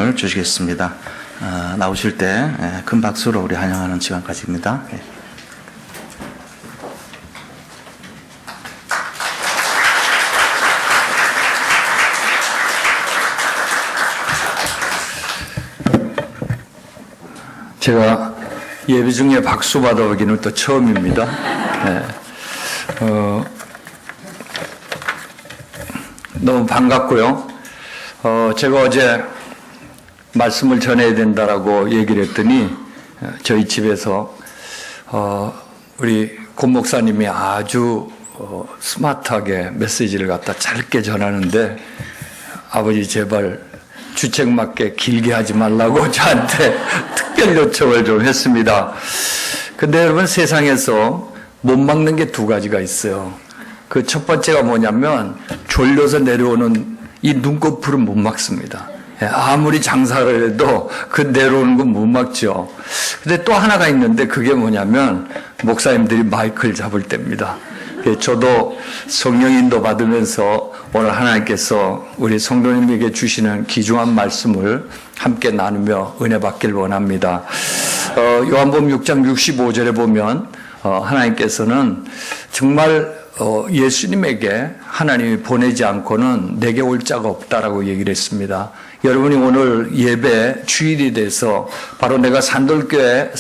말씀을 주시겠습니다. 나오실 때 큰 박수로 우리 환영하는 시간까지입니다. 제가 예배 중에 박수 받아보기는 또 처음입니다. 너무 반갑고요. 제가 어제 말씀을 전해야 된다라고 얘기를 했더니 저희 집에서 우리 권 목사님이 아주 스마트하게 메시지를 갖다 짧게 전하는데, 아버지 제발 주책 맞게 길게 하지 말라고 저한테 특별 요청을 좀 했습니다. 근데 여러분, 세상에서 못 막는 게 두 가지가 있어요. 그 첫 번째가 뭐냐면 졸려서 내려오는 이 눈꺼풀은 못 막습니다. 아무리 장사를 해도 그 내려오는 건 못 막죠. 근데 또 하나가 있는데, 그게 뭐냐면 목사님들이 마이크를 잡을 때입니다. 저도 성령 인도 받으면서 오늘 하나님께서 우리 성도님에게 주시는 귀중한 말씀을 함께 나누며 은혜 받길 원합니다. 요한복음 6장 65절에 보면 하나님께서는 정말 예수님에게 하나님이 보내지 않고는 내게 올 자가 없다라고 얘기를 했습니다. 여러분이 오늘 예배 주일이 돼서 바로 내가 산돌선교회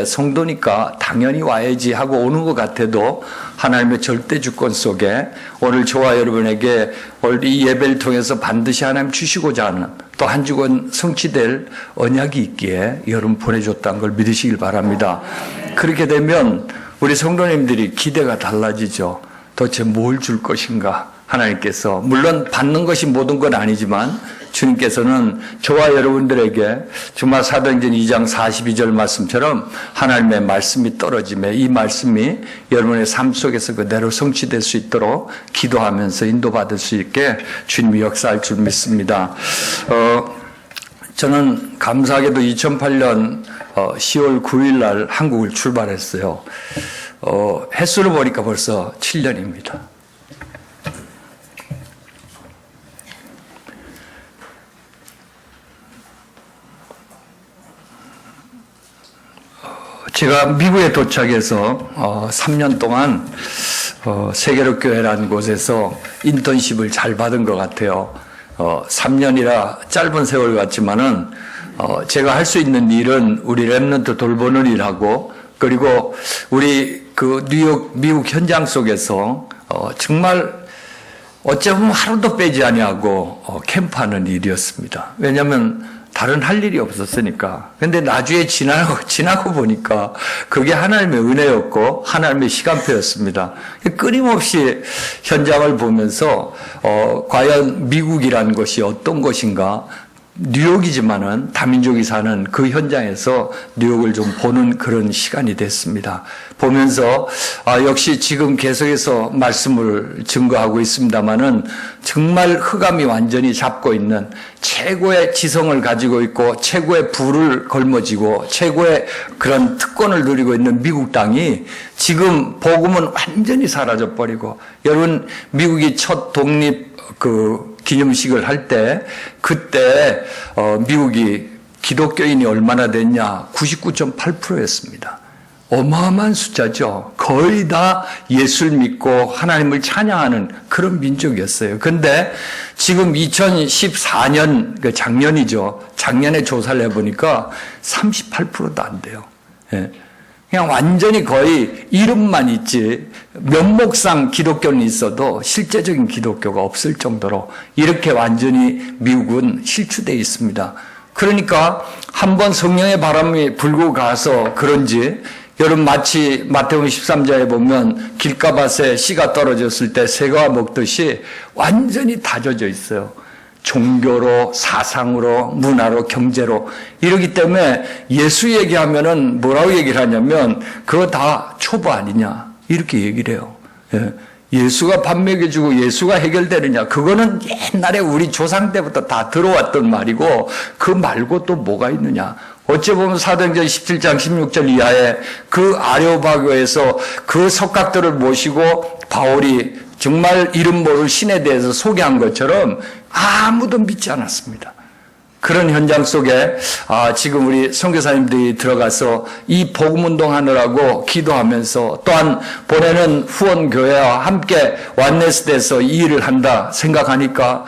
성도니까 당연히 와야지 하고 오는 것 같아도, 하나님의 절대 주권 속에 오늘 저와 여러분에게 오늘 이 예배를 통해서 반드시 하나님 주시고자 하는 또 한 주간 성취될 언약이 있기에 여러분 보내줬다는 걸 믿으시길 바랍니다. 그렇게 되면 우리 성도님들이 기대가 달라지죠. 도대체 뭘 줄 것인가? 하나님께서, 물론 받는 것이 모든 건 아니지만 주님께서는 저와 여러분들에게 정말 사도행전 2장 42절 말씀처럼 하나님의 말씀이 떨어짐에 이 말씀이 여러분의 삶 속에서 그대로 성취될 수 있도록 기도하면서 인도받을 수 있게 주님이 역사할 줄 믿습니다. 저는 감사하게도 2008년 10월 9일 날 한국을 출발했어요. 횟수를 보니까 벌써 7년입니다. 제가 미국에 도착해서 3년 동안 세계로 교회라는 곳에서 인턴십을 잘 받은 것 같아요. 3년이라 짧은 세월 같지만은 제가 할 수 있는 일은 우리 렘넌트 돌보는 일하고, 그리고 우리 그 뉴욕 미국 현장 속에서 정말 어찌 보면 하루도 빼지 아니하고 캠프하는 일이었습니다. 왜냐하면 다른 할 일이 없었으니까. 근데 나중에 지나고 보니까 그게 하나님의 은혜였고 하나님의 시간표였습니다. 끊임없이 현장을 보면서 과연 미국이라는 것이 어떤 것인가, 뉴욕이지만은 다민족이 사는 그 현장에서 뉴욕을 좀 보는 그런 시간이 됐습니다. 보면서 역시 지금 계속해서 말씀을 증거하고 있습니다마는 정말 흑암이 완전히 잡고 있는, 최고의 지성을 가지고 있고 최고의 부를 걸머쥐고 최고의 그런 특권을 누리고 있는 미국 땅이 지금 복음은 완전히 사라져 버리고, 여러분 미국이 첫 독립 기념식을 할 때, 그때 미국이 기독교인이 얼마나 됐냐? 99.8%였습니다. 어마어마한 숫자죠. 거의 다 예수를 믿고 하나님을 찬양하는 그런 민족이었어요. 근데 지금 2014년, 작년이죠. 작년에 조사를 해보니까 38%도 안 돼요. 예. 그냥 완전히 거의 이름만 있지 면목상 기독교는 있어도 실제적인 기독교가 없을 정도로 이렇게 완전히 미국은 실추되어 있습니다. 그러니까 한번 성령의 바람이 불고 가서 그런지, 여러분 마치 마태복음 13장에 보면 길가밭에 씨가 떨어졌을 때 새가 먹듯이 완전히 다져져 있어요. 종교로, 사상으로, 문화로, 경제로. 이러기 때문에 예수 얘기하면은 뭐라고 얘기를 하냐면 그거 다 초보 아니냐 이렇게 얘기를 해요. 예수가 밥 먹여주고 예수가 해결되느냐, 그거는 옛날에 우리 조상 때부터 다 들어왔던 말이고 그 말고 또 뭐가 있느냐. 어찌 보면 사도행전 17장 16절 이하에 그 아레오파고에서 그 석각들을 모시고 바울이 정말 이름 모를 신에 대해서 소개한 것처럼 아무도 믿지 않았습니다. 그런 현장 속에 지금 우리 선교사님들이 들어가서 이 복음운동 하느라고 기도하면서 또한 보내는 후원교회와 함께 완네스돼서 이 일을 한다 생각하니까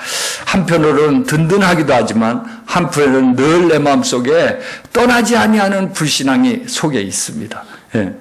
한편으로는 든든하기도 하지만 한편으로는 늘 내 마음속에 떠나지 아니하는 불신앙이 속에 있습니다. 예.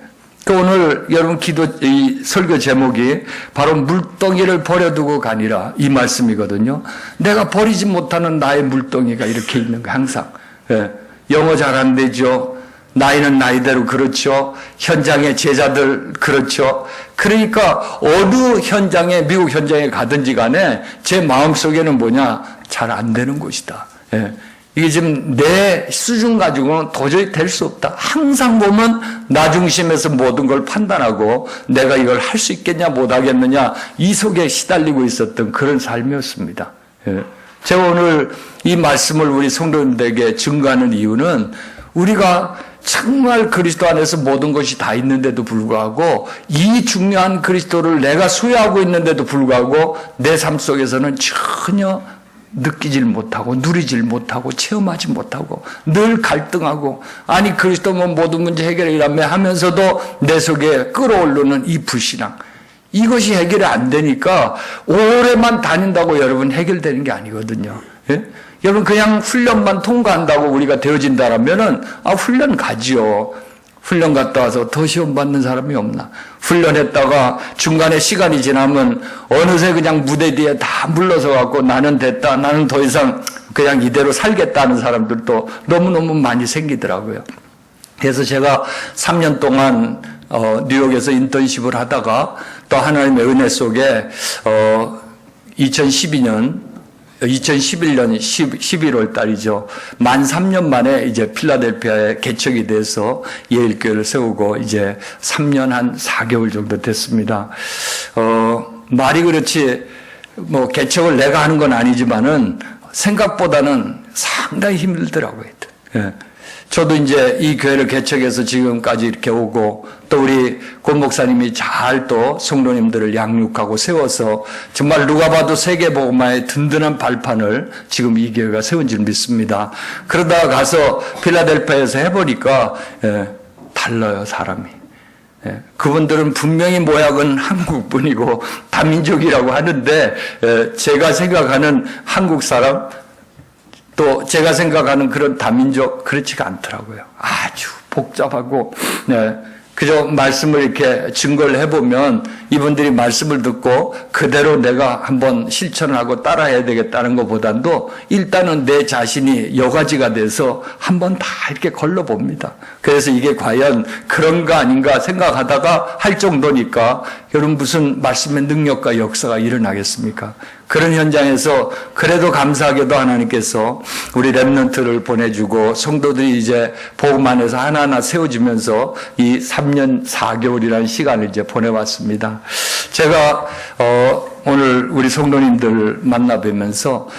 오늘 여러분 이 설교 제목이 바로 물동이를 버려두고 가니라 이 말씀이거든요. 내가 버리지 못하는 나의 물동이가 이렇게 있는 거예요. 항상. 예. 영어 잘 안 되죠. 나이는 나이대로 그렇죠. 현장의 제자들 그렇죠. 그러니까 어느 현장에 미국 현장에 가든지 간에 제 마음속에는 뭐냐? 잘 안 되는 곳이다. 예. 이게 지금 내 수준 가지고는 도저히 될 수 없다. 항상 보면 나 중심에서 모든 걸 판단하고 내가 이걸 할 수 있겠냐 못하겠느냐 이 속에 시달리고 있었던 그런 삶이었습니다. 예. 제가 오늘 이 말씀을 우리 성도님들에게 증거하는 이유는 우리가 정말 그리스도 안에서 모든 것이 다 있는데도 불구하고 이 중요한 그리스도를 내가 소유하고 있는데도 불구하고 내 삶 속에서는 전혀 느끼질 못하고 누리질 못하고 체험하지 못하고 늘 갈등하고 아니 그리스도면 모든 문제 해결이라며 하면서도 내 속에 끌어오르는 이 불신앙 이것이 해결이 안 되니까 오래만 다닌다고 여러분 해결되는 게 아니거든요. 예? 여러분 그냥 훈련만 통과한다고 우리가 되어진다라면은 훈련 가지요. 훈련 갔다 와서 더 시험 받는 사람이 없나? 훈련했다가 중간에 시간이 지나면 어느새 그냥 무대 뒤에 다 물러서 갖고 나는 됐다. 나는 더 이상 그냥 이대로 살겠다는 사람들도 너무너무 많이 생기더라고요. 그래서 제가 3년 동안 뉴욕에서 인턴십을 하다가 또 하나님의 은혜 속에 2011년 11월 달이죠. 만 3년 만에 이제 필라델피아에 개척이 돼서 예일교회를 세우고 이제 3년 한 4개월 정도 됐습니다. 말이 그렇지, 개척을 내가 하는 건 아니지만은 생각보다는 상당히 힘들더라고요. 예. 저도 이제 이 교회를 개척해서 지금까지 이렇게 오고 또 우리 권 목사님이 잘 또 성도님들을 양육하고 세워서 정말 누가 봐도 세계복음화의 든든한 발판을 지금 이 교회가 세운 줄 믿습니다. 그러다가 가서 필라델피아에서 해보니까 달라요, 사람이. 그분들은 분명히 모약은 한국분이고 다민족이라고 하는데 제가 생각하는 한국 사람 또 제가 생각하는 그런 다민족 그렇지가 않더라고요. 아주 복잡하고 그저 말씀을 이렇게 증거를 해보면 이분들이 말씀을 듣고 그대로 내가 한번 실천을 하고 따라해야 되겠다는 것보다도 일단은 내 자신이 여가지가 돼서 한번 다 이렇게 걸러봅니다. 그래서 이게 과연 그런가 아닌가 생각하다가 할 정도니까 여러분 무슨 말씀의 능력과 역사가 일어나겠습니까? 그런 현장에서 그래도 감사하게도 하나님께서 우리 렘넌트를 보내주고 성도들이 이제 복음 안에서 하나하나 세워지면서 이 3년 4개월이라는 시간을 이제 보내왔습니다. 제가 오늘 우리 성도님들 만나뵈면서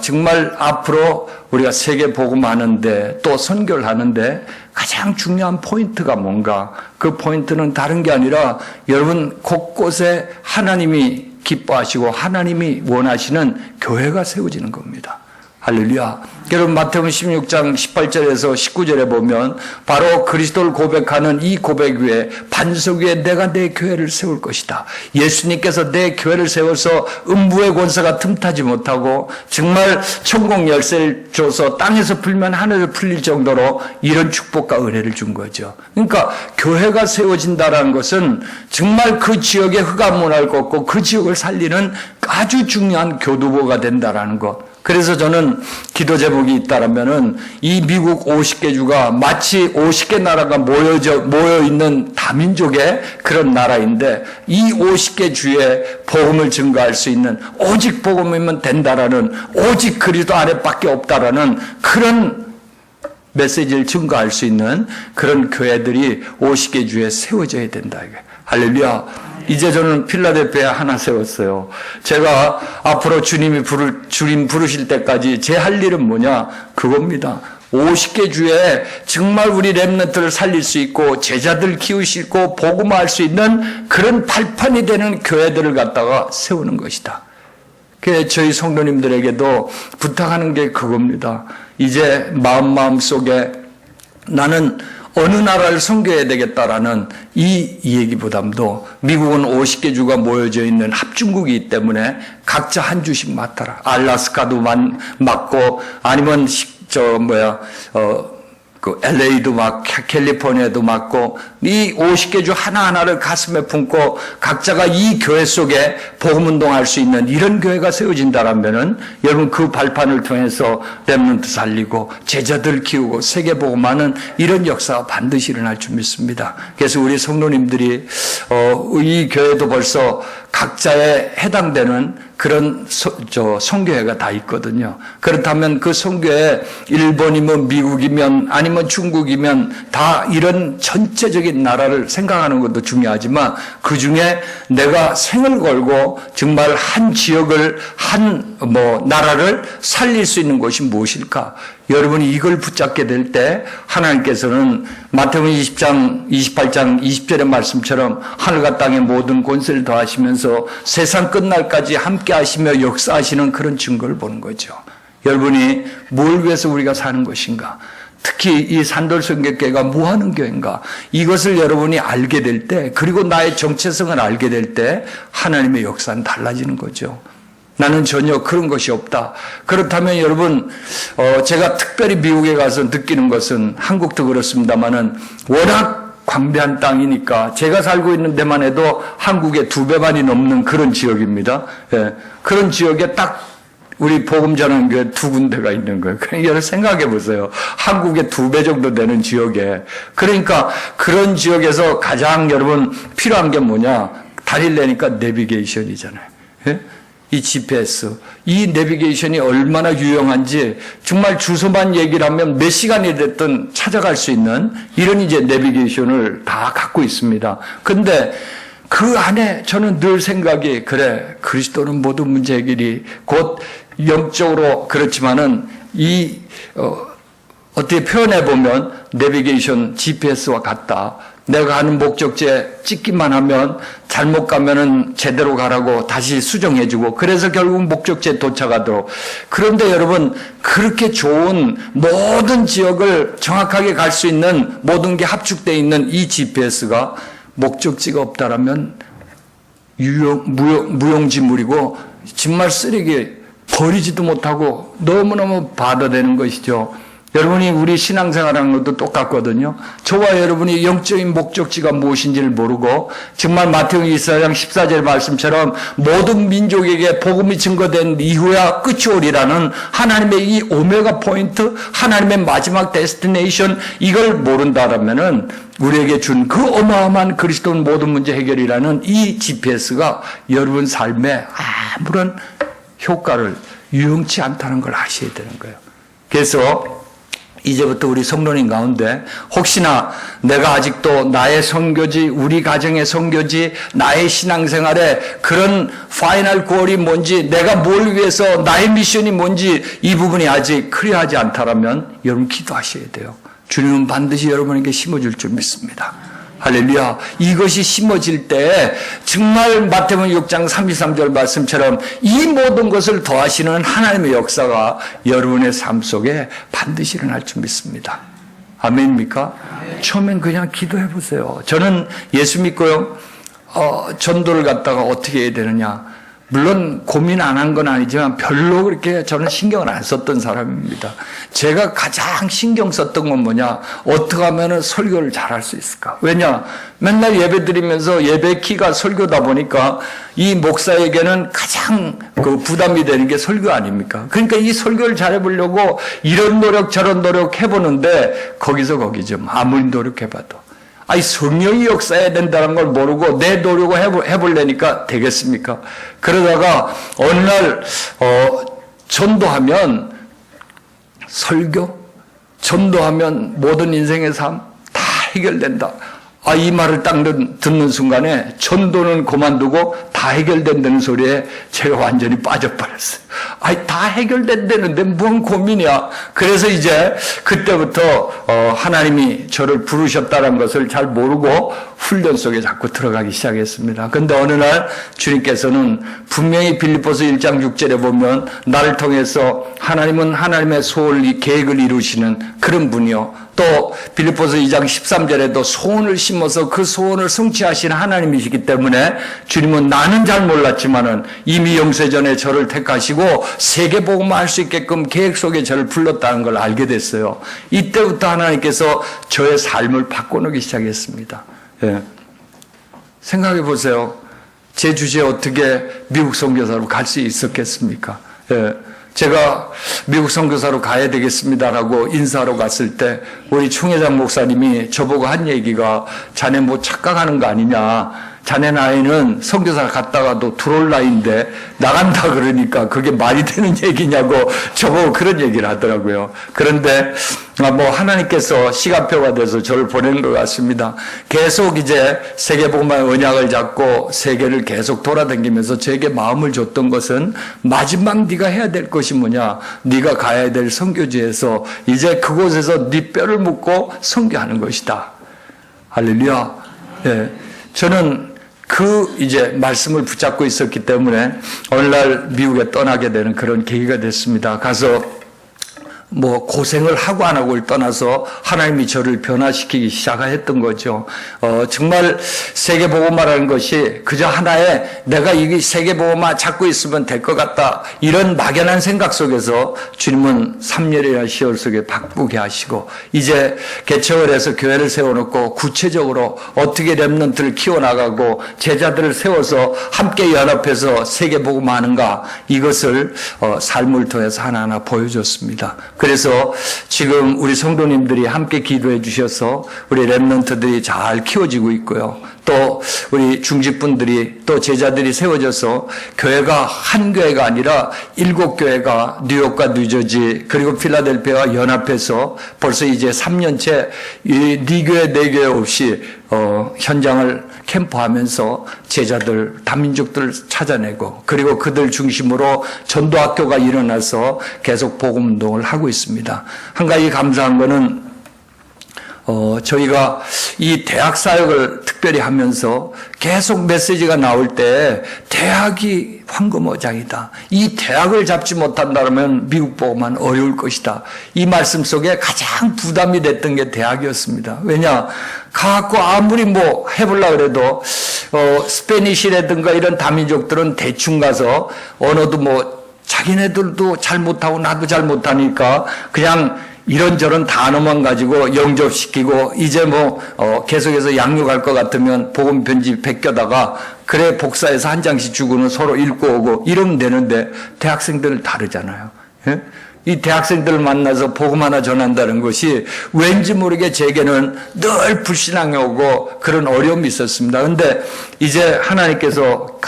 정말 앞으로 우리가 세계 복음하는데 또 선교를 하는데 가장 중요한 포인트가 뭔가 그 포인트는 다른 게 아니라 여러분 곳곳에 하나님이 기뻐하시고 하나님이 원하시는 교회가 세워지는 겁니다. 할렐루야. 여러분 마태복음 16장 18절에서 19절에 보면 바로 그리스도를 고백하는 이 고백 위에 반석 위에 내가 내 교회를 세울 것이다. 예수님께서 내 교회를 세워서 음부의 권세가 틈타지 못하고 정말 천국 열쇠를 줘서 땅에서 풀면 하늘에 풀릴 정도로 이런 축복과 은혜를 준 거죠. 그러니까 교회가 세워진다는 것은 정말 그 지역의 흑암문화를 꺾고 그 지역을 살리는 아주 중요한 교두보가 된다는 것. 그래서 저는 기도 제목이 있다라면은 이 미국 50개 주가 마치 50개 나라가 모여 있는 다민족의 그런 나라인데 이 50개 주에 복음을 증거할 수 있는 오직 복음이면 된다라는 오직 그리스도 안에밖에 없다라는 그런 메시지를 증거할 수 있는 그런 교회들이 50개 주에 세워져야 된다. 할렐루야. 이제 저는 필라델피아에 하나 세웠어요. 제가 앞으로 주님 부르실 때까지 제 할 일은 뭐냐? 그겁니다. 50개 주에 정말 우리 렘넌트를 살릴 수 있고 제자들 키울 수 있고 복음화할 수 있는 그런 발판이 되는 교회들을 갖다가 세우는 것이다. 저희 성도님들에게도 부탁하는 게 그겁니다. 이제 마음속에 나는 어느 나라를 선교해야 되겠다라는 이 얘기보다도 미국은 50개 주가 모여져 있는 합중국이기 때문에 각자 한 주씩 맡아라. 알라스카도 맡고 아니면 LA도 캘리포니아도 맡고 이 50개 주 하나하나를 가슴에 품고 각자가 이 교회 속에 복음 운동할 수 있는 이런 교회가 세워진다라면은 여러분 그 발판을 통해서 렘넌트 살리고 제자들 키우고 세계 복음하는 이런 역사가 반드시 일어날 줄 믿습니다. 그래서 우리 성도님들이 이 교회도 벌써 각자에 해당되는 그런 선교회가 다 있거든요. 그렇다면 그 선교회 일본이면 미국이면 아니면 중국이면 다 이런 전체적인 나라를 생각하는 것도 중요하지만 그중에 내가 생을 걸고 정말 한 지역을 나라를 살릴 수 있는 곳이 무엇일까? 여러분이 이걸 붙잡게 될 때 하나님께서는 마태복음 20장 28장 20절의 말씀처럼 하늘과 땅의 모든 권세를 더하시면서 세상 끝날까지 함께 하시며 역사하시는 그런 증거를 보는 거죠. 여러분이 뭘 위해서 우리가 사는 것인가? 특히 이 산돌선교회가 뭐 하는 교회인가? 이것을 여러분이 알게 될 때, 그리고 나의 정체성을 알게 될 때 하나님의 역사는 달라지는 거죠. 나는 전혀 그런 것이 없다. 그렇다면 여러분, 제가 특별히 미국에 가서 느끼는 것은 한국도 그렇습니다만은 워낙 광대한 땅이니까 제가 살고 있는 데만 해도 한국의 2배만이 넘는 그런 지역입니다. 예, 그런 지역에 딱 우리 복음 전하는 교회 2군데가 있는 거예요. 그러니까 여러분 생각해 보세요. 한국의 2배 정도 되는 지역에. 그러니까 그런 지역에서 가장 여러분 필요한 게 뭐냐? 다리려니까 내비게이션이잖아요. 예? 이 GPS, 이 내비게이션이 얼마나 유용한지 정말 주소만 얘기를 하면 몇 시간이 됐든 찾아갈 수 있는 이런 이제 내비게이션을 다 갖고 있습니다. 근데 그 안에 저는 늘 생각이 그래, 그리스도는 모든 문제 해결이 곧 영적으로 그렇지만은 어떻게 표현해 보면 내비게이션 GPS와 같다. 내가 가는 목적지에 찍기만 하면 잘못 가면은 제대로 가라고 다시 수정해주고 그래서 결국 목적지에 도착하도록. 그런데 여러분 그렇게 좋은 모든 지역을 정확하게 갈 수 있는 모든 게 합축되어 있는 이 GPS가 목적지가 없다라면 무용지물이고 정말 쓰레기 버리지도 못하고 너무너무 바다되는 것이죠. 여러분이 우리 신앙생활하는 것도 똑같거든요. 저와 여러분이 영적인 목적지가 무엇인지를 모르고 정말 마태복음 24장 14절 말씀처럼 모든 민족에게 복음이 증거된 이후야 끝이 오리라는 하나님의 이 오메가 포인트, 하나님의 마지막 데스티네이션 이걸 모른다라면은 우리에게 준 그 어마어마한 그리스도는 모든 문제 해결이라는 이 GPS가 여러분 삶에 아무런 효과를 유용치 않다는 걸 아셔야 되는 거예요. 그래서 이제부터 우리 성도님 가운데 혹시나 내가 아직도 나의 선교지, 우리 가정의 선교지, 나의 신앙생활에 그런 파이널 골이 뭔지, 내가 뭘 위해서 나의 미션이 뭔지 이 부분이 아직 클리어하지 않다라면 여러분 기도하셔야 돼요. 주님은 반드시 여러분에게 심어줄 줄 믿습니다. 할렐루야. 이것이 심어질 때 정말 마태복음 6장 33절 말씀처럼 이 모든 것을 더하시는 하나님의 역사가 여러분의 삶 속에 반드시 일어날 줄 믿습니다. 아멘입니까? 처음엔 그냥 기도해 보세요. 저는 예수 믿고요. 전도를 갖다가 어떻게 해야 되느냐. 물론 고민 안 한 건 아니지만 별로 그렇게 저는 신경을 안 썼던 사람입니다. 제가 가장 신경 썼던 건 뭐냐? 어떻게 하면 설교를 잘할 수 있을까? 왜냐? 맨날 예배 드리면서 예배 키가 설교다 보니까 이 목사에게는 가장 그 부담이 되는 게 설교 아닙니까? 그러니까 이 설교를 잘해보려고 이런 노력 저런 노력 해보는데 거기서 거기죠. 아무리 노력해봐도. 성령이 역사해야 된다는 걸 모르고 내 노력을 해보려니까 되겠습니까? 그러다가 어느 날 전도하면 설교, 전도하면 모든 인생의 삶 다 해결된다. 이 말을 딱 듣는 순간에 전도는 그만두고 다 해결된다는 소리에 제가 완전히 빠져버렸어요. 다 해결된다는데 뭔 고민이야. 그래서 이제 그때부터 하나님이 저를 부르셨다는 것을 잘 모르고 훈련 속에 자꾸 들어가기 시작했습니다. 근데 어느 날 주님께서는 분명히 빌립보서 1장 6절에 보면 나를 통해서 하나님은 하나님의 소원을 계획을 이루시는 그런 분이요. 또 빌립보서 2장 13절에도 소원을 심어서 그 소원을 성취하시는 하나님이시기 때문에 주님은 나는 잘 몰랐지만은 이미 영세전에 저를 택하시고 세계복음을 할 수 있게끔 계획 속에 저를 불렀다는 걸 알게 됐어요. 이때부터 하나님께서 저의 삶을 바꿔놓기 시작했습니다. 예. 생각해 보세요. 제 주제에 어떻게 미국 선교사로 갈 수 있었겠습니까? 예. 제가 미국 선교사로 가야 되겠습니다라고 인사하러 갔을 때 우리 총회장 목사님이 저보고 한 얘기가 자네 뭐 착각하는 거 아니냐. 자네 나이는 선교사 갔다가도 들어올 나이인데 나간다 그러니까 그게 말이 되는 얘기냐고 저보고 그런 얘기를 하더라고요. 그런데 뭐 하나님께서 시간표가 돼서 저를 보낸 것 같습니다. 계속 이제 세계복음화의 언약을 잡고 세계를 계속 돌아다니면서 저에게 마음을 줬던 것은 마지막 네가 해야 될 것이 뭐냐. 네가 가야 될 선교지에서 이제 그곳에서 네 뼈를 묻고 선교하는 것이다. 할렐루야. 예. 저는 그 이제 말씀을 붙잡고 있었기 때문에 오늘날 미국에 떠나게 되는 그런 계기가 됐습니다. 가서 뭐 고생을 하고 안 하고를 떠나서 하나님이 저를 변화시키기 시작했던 거죠. 정말 세계복음화라는 것이 그저 하나의 내가 이 세계복음화 잡고 있으면 될 것 같다 이런 막연한 생각 속에서 주님은 3년이나 10월 속에 바꾸게 하시고 이제 개척을 해서 교회를 세워놓고 구체적으로 어떻게 렘넌트를 키워나가고 제자들을 세워서 함께 연합해서 세계복음화하는가 이것을 삶을 통해서 하나하나 보여줬습니다. 그래서 지금 우리 성도님들이 함께 기도해 주셔서 우리 렘넌트들이 잘 키워지고 있고요. 또 우리 중직분들이 또 제자들이 세워져서 교회가 한 교회가 아니라 7교회가 뉴욕과 뉴저지 그리고 필라델피아와 연합해서 벌써 이제 3년째 네 교회 네 교회 없이 현장을 캠프하면서 제자들, 다민족들을 찾아내고 그리고 그들 중심으로 전도학교가 일어나서 계속 복음운동을 하고 있습니다. 한 가지 감사한 거는 저희가 이 대학 사역을 특별히 하면서 계속 메시지가 나올 때 대학이 황금어장이다. 이 대학을 잡지 못한다면 미국 복음은 어려울 것이다. 이 말씀 속에 가장 부담이 됐던 게 대학이었습니다. 왜냐? 가갖고 아무리 뭐 해보려고 그래도 스페니시라든가 이런 다민족들은 대충 가서 언어도 뭐 자기네들도 잘 못하고 나도 잘 못하니까 그냥 이런저런 단어만 가지고 영접시키고 이제 뭐 계속해서 양육할 것 같으면 복음 편지 베껴다가 그래 복사해서 한 장씩 주고는 서로 읽고 오고 이러면 되는데 대학생들은 다르잖아요. 예? 이 대학생들을 만나서 복음 하나 전한다는 것이 왠지 모르게 제게는 늘 불신앙이 오고 그런 어려움이 있었습니다. 그런데 이제 하나님께서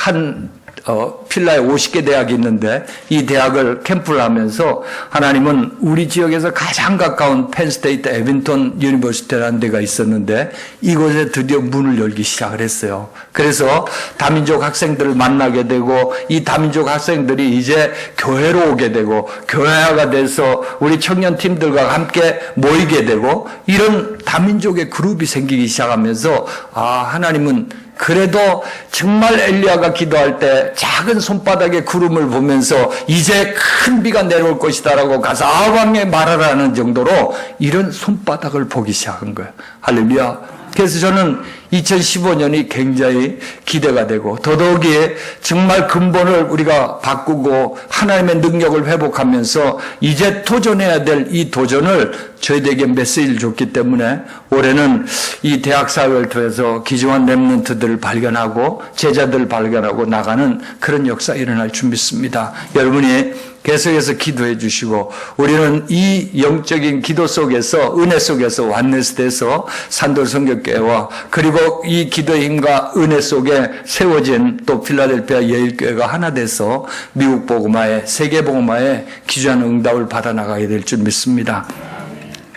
필라에 50개 대학이 있는데 이 대학을 캠프를 하면서 하나님은 우리 지역에서 가장 가까운 펜스테이트 에빈턴 유니버시티라는 데가 있었는데 이곳에 드디어 문을 열기 시작을 했어요. 그래서 다민족 학생들을 만나게 되고 이 다민족 학생들이 이제 교회로 오게 되고 교회화가 돼서 우리 청년팀들과 함께 모이게 되고 이런 다민족의 그룹이 생기기 시작하면서 하나님은 그래도 정말 엘리야가 기도할 때 작은 손바닥의 구름을 보면서 이제 큰 비가 내려올 것이다라고 가서 아왕에 말하라는 정도로 이런 손바닥을 보기 시작한 거예요. 할렐루야. 그래서 저는 2015년이 굉장히 기대가 되고 더더욱이 정말 근본을 우리가 바꾸고 하나님의 능력을 회복하면서 이제 도전해야 될 이 도전을 저희들에게 메시지를 줬기 때문에 올해는 이 대학 사회를 통해서 기증한 렘넌트들을 발견하고 제자들을 발견하고 나가는 그런 역사 일어날 줄 믿습니다. 여러분이 계속해서 기도해 주시고 우리는 이 영적인 기도 속에서 은혜 속에서 완네스돼서 산돌성결교회와 그리고 이 기도의 힘과 은혜 속에 세워진 또 필라델피아 예일교회가 하나 돼서 미국 복음화에 세계 복음화에 기주하는 응답을 받아 나가게 될 줄 믿습니다.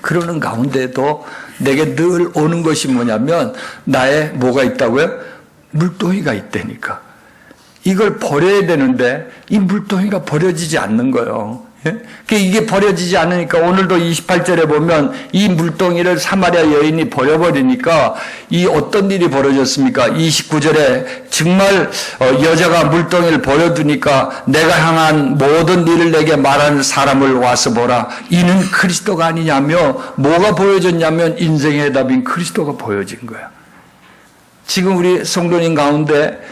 그러는 가운데도 내게 늘 오는 것이 뭐냐면 나의 뭐가 있다고요? 물동이가 있다니까. 이걸 버려야 되는데 이 물동이가 버려지지 않는 거예요. 이게 버려지지 않으니까 오늘도 28절에 보면 이 물동이를 사마리아 여인이 버려버리니까 이 어떤 일이 벌어졌습니까? 29절에 정말 여자가 물동이를 버려두니까 내가 향한 모든 일을 내게 말하는 사람을 와서 보라. 이는 그리스도가 아니냐며 뭐가 보여졌냐면 인생의 답인 그리스도가 보여진 거야. 지금 우리 성도님 가운데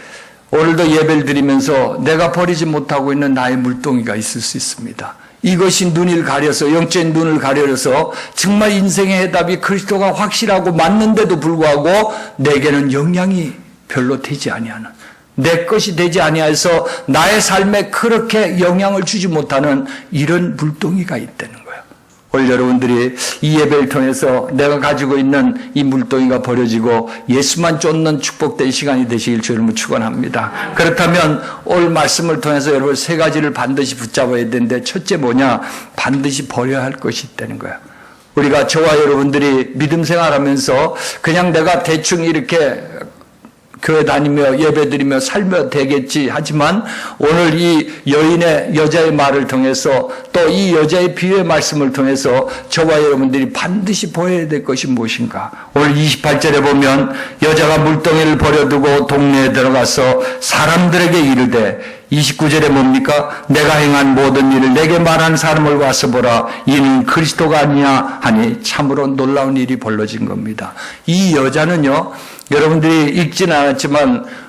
오늘도 예배를 드리면서 내가 버리지 못하고 있는 나의 물동이가 있을 수 있습니다. 이것이 눈을 가려서 영적인 눈을 가려서 정말 인생의 해답이 그리스도가 확실하고 맞는데도 불구하고 내게는 영향이 별로 되지 아니하는 내 것이 되지 아니하여서 나의 삶에 그렇게 영향을 주지 못하는 이런 물동이가 있다는 거예요. 오늘 여러분들이 이 예배를 통해서 내가 가지고 있는 이 물동이가 버려지고 예수만 쫓는 축복된 시간이 되시길 주님을 축원합니다. 그렇다면 오늘 말씀을 통해서 여러분 세 가지를 반드시 붙잡아야 되는데 첫째 뭐냐? 반드시 버려야 할 것이 있다는 거예요. 우리가 저와 여러분들이 믿음 생활하면서 그냥 내가 대충 이렇게 교회 다니며 예배드리며 살며 되겠지 하지만 오늘 이 여자의 말을 통해서 또 이 여자의 비유의 말씀을 통해서 저와 여러분들이 반드시 보여야 될 것이 무엇인가? 오늘 28절에 보면 여자가 물동이를 버려두고 동네에 들어가서 사람들에게 이르되 29절에 뭡니까? 내가 행한 모든 일을 내게 말하는 사람을 와서 보라. 이는 그리스도가 아니냐 하니 참으로 놀라운 일이 벌어진 겁니다. 이 여자는요, 여러분들이 읽지는 않았지만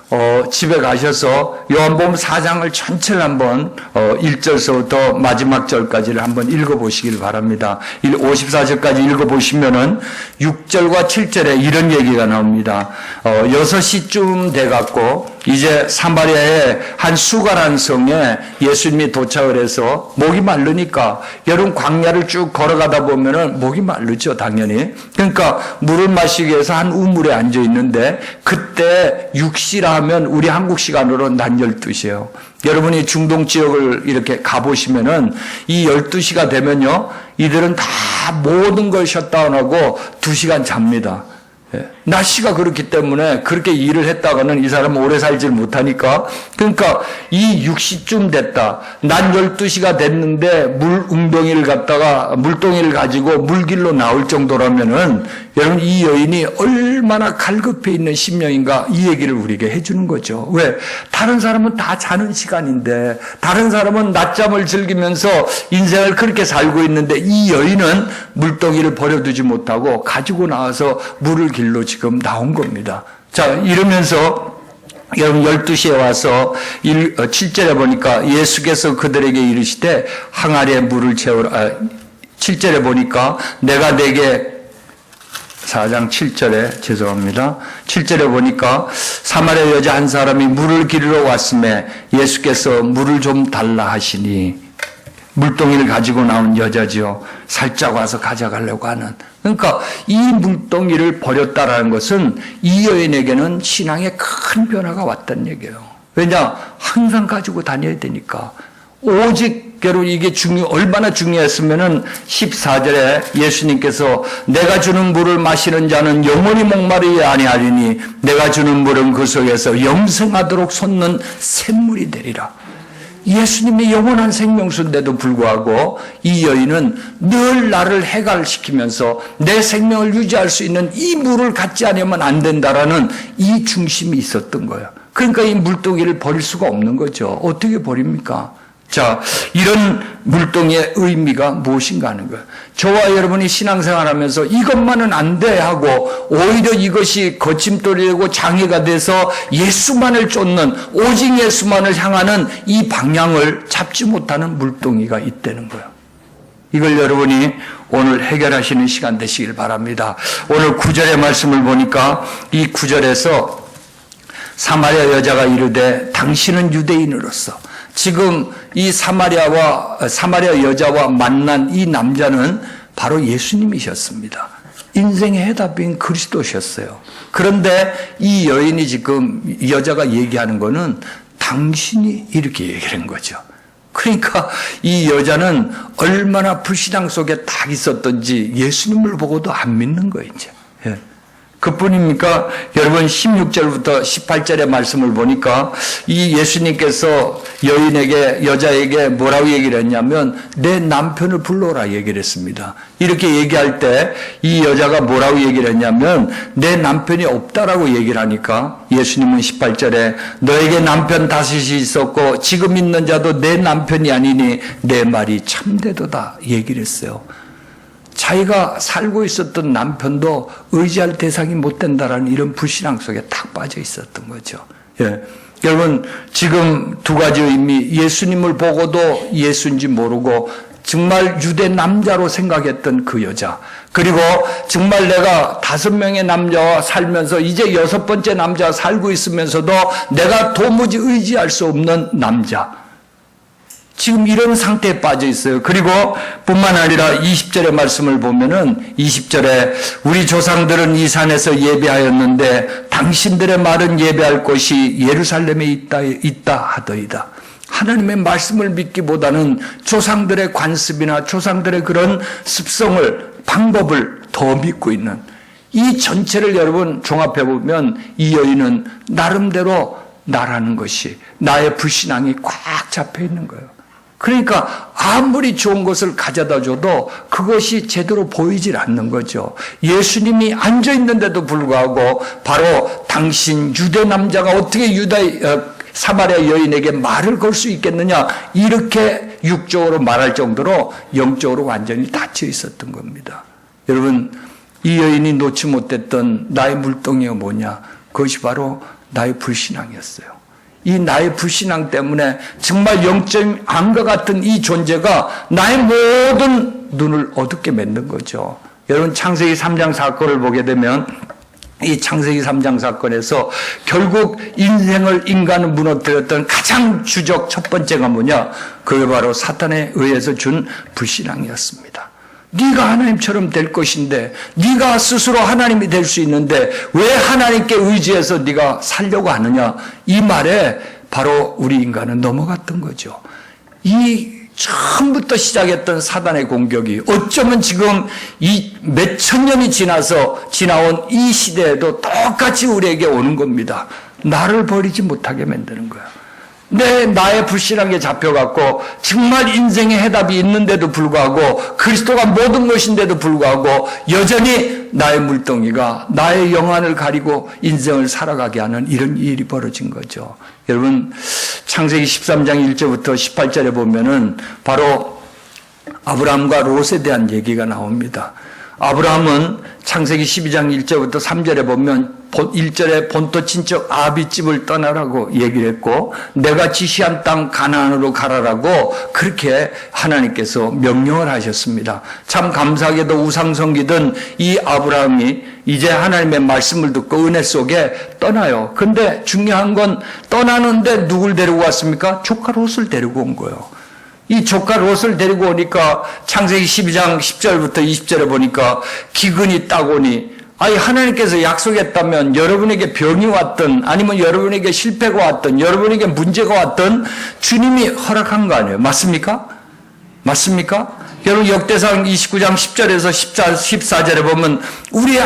집에 가셔서 요한복음 4장을 전체를 한번 1절서부터 마지막 절까지를 한번 읽어보시길 바랍니다. 54절까지 읽어보시면은 6절과 7절에 이런 얘기가 나옵니다. 6시쯤 돼갖고 이제 사마리아의 한 수가라는 성에 예수님이 도착을 해서 목이 마르니까 여러분 광야를 쭉 걸어가다 보면은 목이 마르죠, 당연히. 그러니까 물을 마시기 위해서 한 우물에 앉아 있는데 그때 6시라 하면 우리 한국 시간으로 낮 12시예요. 여러분이 중동 지역을 이렇게 가보시면은 이 12시가 되면요, 이들은 다 모든 걸 셧다운하고 2시간 잡니다. 날씨가 그렇기 때문에 그렇게 일을 했다가는 이 사람은 오래 살질 못하니까. 그러니까 이 6시쯤 됐다. 낮 12시가 됐는데 물동이를 가지고 물길로 나올 정도라면은 여러분 이 여인이 얼마나 갈급해 있는 심령인가 이 얘기를 우리에게 해주는 거죠. 왜? 다른 사람은 다 자는 시간인데 다른 사람은 낮잠을 즐기면서 인생을 그렇게 살고 있는데 이 여인은 물동이를 버려두지 못하고 가지고 나와서 물을 길로 지금 나온 겁니다. 자, 이러면서 여러분 12시에 와서 7절에 보니까 예수께서 그들에게 이르시되 항아리에 물을 채우라. 7절에 보니까 내가 내게 4장 7절에 죄송합니다. 7절에 보니까 사마리아 여자 한 사람이 물을 기르러 왔음에 예수께서 물을 좀 달라 하시니 물동이를 가지고 나온 여자지요. 살짝 와서 가져가려고 하는. 그러니까 이 물동이를 버렸다라는 것은 이 여인에게는 신앙에 큰 변화가 왔다는 얘기예요. 왜냐? 항상 가지고 다녀야 되니까. 오직 여러분 이게 얼마나 중요했으면은 14절에 예수님께서 내가 주는 물을 마시는 자는 영원히 목마르지 아니하리니 내가 주는 물은 그 속에서 영생하도록 솟는 샘물이 되리라. 예수님이 영원한 생명수인데도 불구하고 이 여인은 늘 나를 해갈시키면서 내 생명을 유지할 수 있는 이 물을 갖지 않으면 안 된다라는 이 중심이 있었던 거예요. 그러니까 이 물동이를 버릴 수가 없는 거죠. 어떻게 버립니까? 자, 이런 물동이의 의미가 무엇인가 하는 거예요. 저와 여러분이 신앙생활하면서 이것만은 안 돼 하고 오히려 이것이 거침돌이되고 장애가 돼서 예수만을 쫓는 오직 예수만을 향하는 이 방향을 잡지 못하는 물동이가 있다는 거예요. 이걸 여러분이 오늘 해결하시는 시간 되시길 바랍니다. 오늘 9절의 말씀을 보니까 이 9절에서 사마리아 여자가 이르되 당신은 유대인으로서 지금 이 사마리아 여자와 만난 이 남자는 바로 예수님이셨습니다. 인생의 해답인 그리스도셨어요. 그런데 이 여인이 지금 이 여자가 얘기하는 거는 당신이 이렇게 얘기하는 거죠. 그러니까 이 여자는 얼마나 불신앙 속에 딱 있었던지 예수님을 보고도 안 믿는 거예요, 이제. 예. 그뿐입니까? 여러분 16절부터 18절의 말씀을 보니까 이 예수님께서 여자에게 뭐라고 얘기를 했냐면 내 남편을 불러라 얘기를 했습니다. 이렇게 얘기할 때 이 여자가 뭐라고 얘기를 했냐면 내 남편이 없다라고 얘기를 하니까 예수님은 18절에 너에게 남편 다섯이 있었고 지금 있는 자도 내 남편이 아니니 내 말이 참되도다 얘기를 했어요. 자기가 살고 있었던 남편도 의지할 대상이 못 된다라는 이런 불신앙 속에 탁 빠져 있었던 거죠. 예. 여러분, 지금 두 가지 의미, 예수님을 보고도 예수인지 모르고 정말 유대 남자로 생각했던 그 여자, 그리고 정말 내가 5명의 남자와 살면서 이제 6번째 남자와 살고 있으면서도 내가 도무지 의지할 수 없는 남자, 지금 이런 상태에 빠져 있어요. 그리고 뿐만 아니라 20절의 말씀을 보면은 20절에 우리 조상들은 이 산에서 예배하였는데 당신들의 말은 예배할 곳이 예루살렘에 있다 하더이다. 하나님의 말씀을 믿기보다는 조상들의 관습이나 조상들의 그런 습성을, 방법을 더 믿고 있는 이 전체를 여러분 종합해 보면 이 여인은 나름대로 나라는 것이, 나의 불신앙이 꽉 잡혀 있는 거예요. 그러니까 아무리 좋은 것을 가져다 줘도 그것이 제대로 보이질 않는 거죠. 예수님이 앉아 있는데도 불구하고 바로 당신 유대 남자가 어떻게 사마리아 여인에게 말을 걸 수 있겠느냐, 이렇게 육적으로 말할 정도로 영적으로 완전히 닫혀 있었던 겁니다. 여러분, 이 여인이 놓지 못했던 나의 물동이가 뭐냐, 그것이 바로 나의 불신앙이었어요. 이 나의 불신앙 때문에 정말 영적인 암과 같은 이 존재가 나의 모든 눈을 어둡게 만든 거죠. 여러분, 창세기 3장 사건을 보게 되면 이 창세기 3장 사건에서 결국 인간을 무너뜨렸던 가장 주적 첫 번째가 뭐냐? 그게 바로 사탄에 의해서 준 불신앙이었습니다. 네가 하나님처럼 될 것인데, 네가 스스로 하나님이 될 수 있는데 왜 하나님께 의지해서 네가 살려고 하느냐, 이 말에 바로 우리 인간은 넘어갔던 거죠. 이 처음부터 시작했던 사단의 공격이 어쩌면 지금 이 몇천 년이 지나온 이 시대에도 똑같이 우리에게 오는 겁니다. 나를 버리지 못하게 만드는 거야. 나의 불신앙에 잡혀갖고 정말 인생의 해답이 있는데도 불구하고, 그리스도가 모든 것인데도 불구하고 여전히 나의 물동이가 나의 영안을 가리고 인생을 살아가게 하는 이런 일이 벌어진 거죠. 여러분, 창세기 13장 1절부터 18절에 보면은 바로 아브라함과 롯에 대한 얘기가 나옵니다. 아브라함은 창세기 12장 1절부터 3절에 보면 1절에 본토 친척 아비집을 떠나라고 얘기를 했고, 내가 지시한 땅 가나안으로 가라라고 그렇게 하나님께서 명령을 하셨습니다. 참 감사하게도 우상숭배던 이 아브라함이 이제 하나님의 말씀을 듣고 은혜 속에 떠나요. 근데 중요한 건 떠나는데 누굴 데리고 왔습니까? 조카 롯을 데리고 온 거예요. 이 조카 롯을 데리고 오니까 창세기 12장 10절부터 20절에 보니까 기근이 딱 오니, 하나님께서 약속했다면 여러분에게 병이 왔든 아니면 여러분에게 실패가 왔든 여러분에게 문제가 왔든 주님이 허락한 거 아니에요. 맞습니까? 맞습니까? 여러분, 역대상 29장 10절에서 14절에 보면 우리의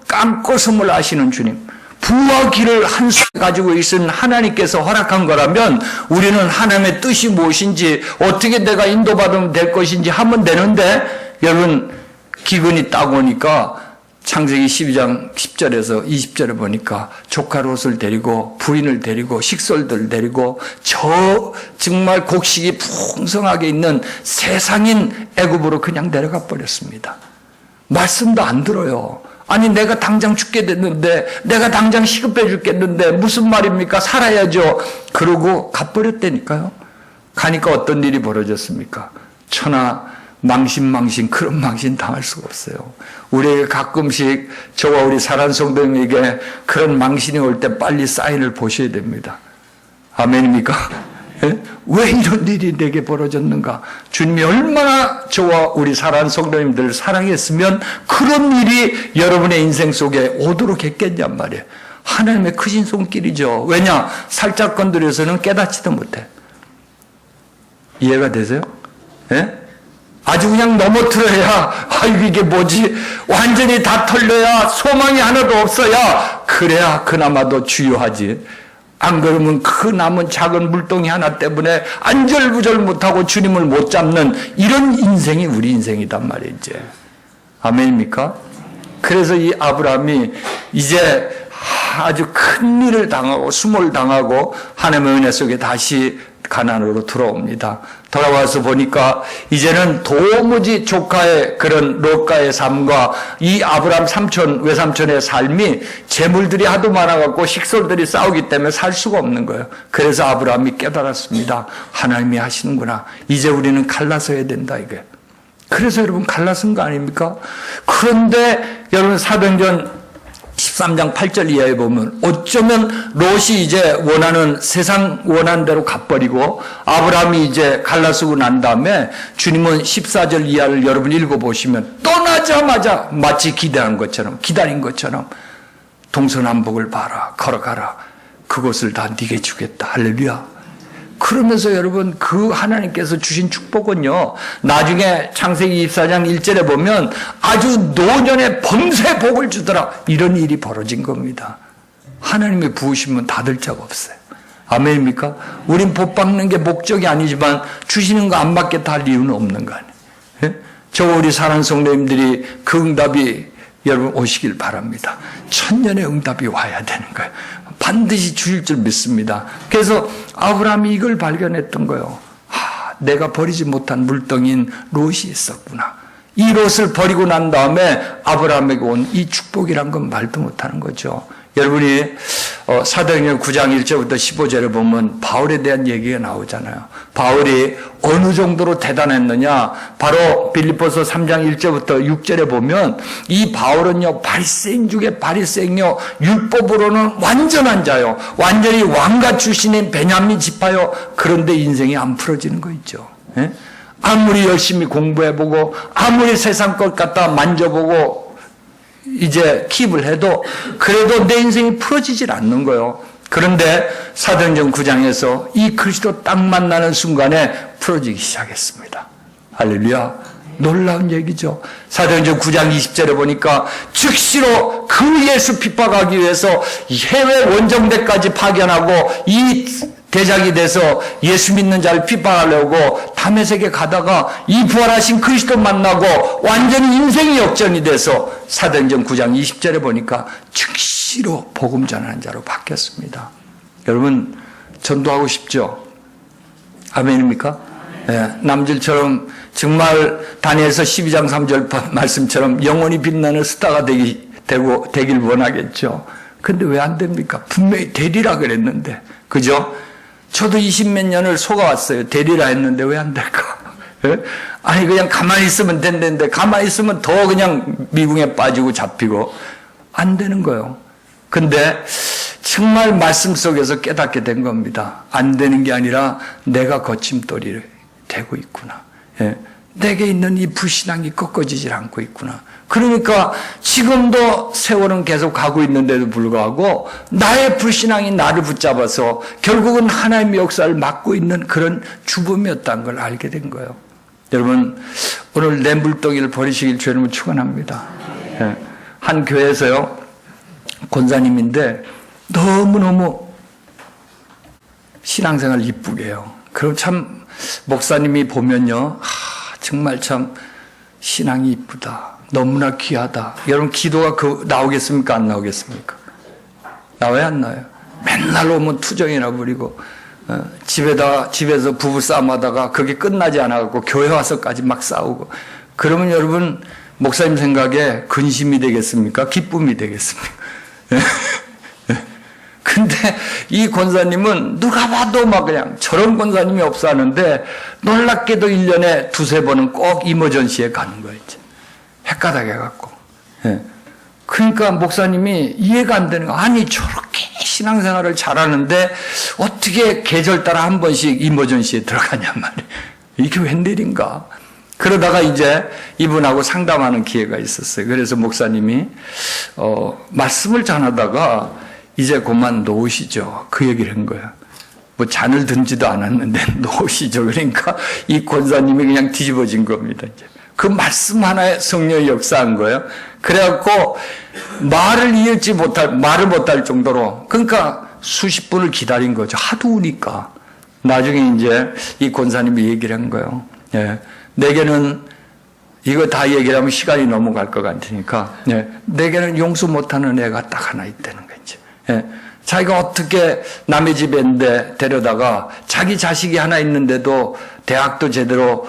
깜고 섬을 아시는 주님, 부와 기를 한 손에 가지고 있은 하나님께서 허락한 거라면 우리는 하나님의 뜻이 무엇인지, 어떻게 내가 인도받으면 될 것인지 하면 되는데, 여러분, 기근이 딱 오니까 창세기 12장 10절에서 20절에 보니까 조카 롯을 데리고 부인을 데리고 식솔들 데리고 저 정말 곡식이 풍성하게 있는 세상인 애굽으로 그냥 내려가 버렸습니다. 말씀도 안 들어요. 아니, 내가 당장 죽게 됐는데, 내가 당장 시급해 죽겠는데 무슨 말입니까? 살아야죠. 그러고 가버렸다니까요. 가니까 어떤 일이 벌어졌습니까? 천하 망신 그런 망신 당할 수가 없어요. 우리에게 가끔씩 저와 우리 사랑 성도님에게 그런 망신이 올 때 빨리 사인을 보셔야 됩니다. 아멘입니까? 왜 이런 일이 내게 벌어졌는가? 주님이 얼마나 저와 우리 사랑하는 성도님들을 사랑했으면 그런 일이 여러분의 인생 속에 오도록 했겠냔 말이에요. 하나님의 크신 손길이죠. 왜냐? 살짝 건드려서는 깨닫지도 못해. 이해가 되세요? 예? 아주 그냥 넘어뜨려야, 아이고, 이게 뭐지? 완전히 다 털려야 소망이 하나도 없어야, 그래야 그나마도 주요하지. 안 그러면 그 남은 작은 물동이 하나 때문에 안절부절 못하고 주님을 못 잡는 이런 인생이 우리 인생이단 말이지. 아멘입니까? 그래서 이 아브라함이 이제 아주 큰 일을 당하고 수모를 당하고 하나님의 은혜 속에 다시 가나안으로 돌아옵니다. 돌아와서 보니까 이제는 도무지 조카의 그런 롯가의 삶과 이 아브라함 삼촌, 외삼촌의 삶이 재물들이 하도 많아갖고 식솔들이 싸우기 때문에 살 수가 없는 거예요. 그래서 아브라함이 깨달았습니다. 하나님이 하시는구나. 이제 우리는 갈라서야 된다, 이게. 그래서 여러분 갈라선 거 아닙니까? 그런데 여러분 사도행전 13장 8절 이하에 보면 어쩌면 롯이 이제 원하는 세상 원하는 대로 갚버리고 아브라함이 이제 갈라서고 난 다음에 주님은 14절 이하를 여러분 읽어보시면 떠나자마자 마치 기대한 것처럼 기다린 것처럼 동서남북을 봐라 걸어가라 그곳을 다 네게 주겠다 할렐루야. 그러면서 여러분 그 하나님께서 주신 축복은요 나중에 창세기 24장 1절에 보면 아주 노년의 범세 복을 주더라 이런 일이 벌어진 겁니다. 하나님의 부으시면 닫을 자가 없어요. 아멘입니까? 우린 복 받는 게 목적이 아니지만 주시는 거 안 받겠다 할 이유는 없는 거 아니에요. 예? 저 우리 사랑하는 성도님들이 그 응답이 여러분 오시길 바랍니다. 천년의 응답이 와야 되는 거예요. 반드시 주실 줄 믿습니다. 그래서 아브라함이 이걸 발견했던 거예요. 내가 버리지 못한 물덩이인 롯이 있었구나. 이 롯을 버리고 난 다음에 아브라함에게 온 이 축복이란 건 말도 못하는 거죠. 여러분이 사도행전 9장 1절부터 15절에 보면 바울에 대한 얘기가 나오잖아요. 바울이 어느 정도로 대단했느냐. 바로 빌립보서 3장 1절부터 6절에 보면 이 바울은요 바리새인 중에 바리새인요 율법으로는 완전한 자요. 완전히 왕가 출신인 베냐민 지파요. 그런데 인생이 안 풀어지는 거 있죠. 예? 아무리 열심히 공부해보고 아무리 세상 것 갖다 만져보고 이제 킵을 해도 그래도 내 인생이 풀어지질 않는 거예요. 그런데 사도행전 9장에서 이 그리스도 딱 만나는 순간에 풀어지기 시작했습니다. 할렐루야. 놀라운 얘기죠. 사도행전 9장 20절에 보니까 즉시로 그 예수 핍박하기 위해서 해외 원정대까지 파견하고 이 대작이 돼서 예수 믿는 자를 핍박하려고 다메섹에 가다가 이 부활하신 그리스도 만나고 완전히 인생이 역전이 돼서 사도행전 9장 20절에 보니까 즉시로 복음 전하는 자로 바뀌었습니다. 여러분 전도하고 싶죠? 아멘입니까? 네, 남들처럼 정말 다니엘서 12장 3절 말씀처럼 영원히 빛나는 스타가 되길 원하겠죠. 근데 왜 안 됩니까? 분명히 되리라 그랬는데 그죠? 저도 20몇 년을 속아왔어요. 되리라 했는데 왜 안 될까? 예? 아니 그냥 가만히 있으면 된다는데 가만히 있으면 더 그냥 미궁에 빠지고 잡히고 안 되는 거예요. 근데 정말 말씀 속에서 깨닫게 된 겁니다. 안 되는 게 아니라 내가 거침돌이 되고 있구나. 예? 내게 있는 이 불신앙이 꺾어지질 않고 있구나. 그러니까 지금도 세월은 계속 가고 있는데도 불구하고 나의 불신앙이 나를 붙잡아서 결국은 하나님의 역사를 막고 있는 그런 주범이었다는 걸 알게 된 거예요. 여러분 오늘 내 물덩이를 버리시길 주님을 축원합니다. 예. 한 교회에서요 권사님인데 너무너무 신앙생활 이쁘게 해요. 그럼 참 목사님이 보면요 정말 참 신앙이 이쁘다. 너무나 귀하다. 여러분 기도가 나오겠습니까? 안 나오겠습니까? 나와요? 안 나와요? 맨날 오면 투정이나 부리고 집에서 부부싸움 하다가 그게 끝나지 않아갖고 교회 와서까지 막 싸우고 그러면 여러분 목사님 생각에 근심이 되겠습니까? 기쁨이 되겠습니까? 근데 이 권사님은 누가 봐도 막 그냥 저런 권사님이 없어 하는데 놀랍게도 1년에 두세 번은 꼭 이머전시에 가는 거예요. 헷가닥 해갖고. 예. 그러니까 목사님이 이해가 안 되는 거 아니 저렇게 신앙생활을 잘하는데 어떻게 계절 따라 한 번씩 이머전시에 들어가냔 말이에요. 이게 웬일인가. 그러다가 이제 이분하고 상담하는 기회가 있었어요. 그래서 목사님이 말씀을 전하다가 이제 그만 놓으시죠. 그 얘기를 한 거예요. 뭐 잔을 든지도 않았는데 노시죠. 그러니까 이 권사님이 그냥 뒤집어진 겁니다. 이제 그 말씀 하나에 성령이 역사한 거예요. 그래갖고 말을 못할 정도로, 그러니까 수십 분을 기다린 거죠. 하도 우니까. 나중에 이제 이 권사님이 얘기를 한 거예요. 예. 내게는 이거 다 얘기를 하면 시간이 넘어갈 것 같으니까, 예. 내게는 용서 못하는 애가 딱 하나 있다는 거지. 예. 자기가 어떻게 남의 집에 있는데 데려다가 자기 자식이 하나 있는데도 대학도 제대로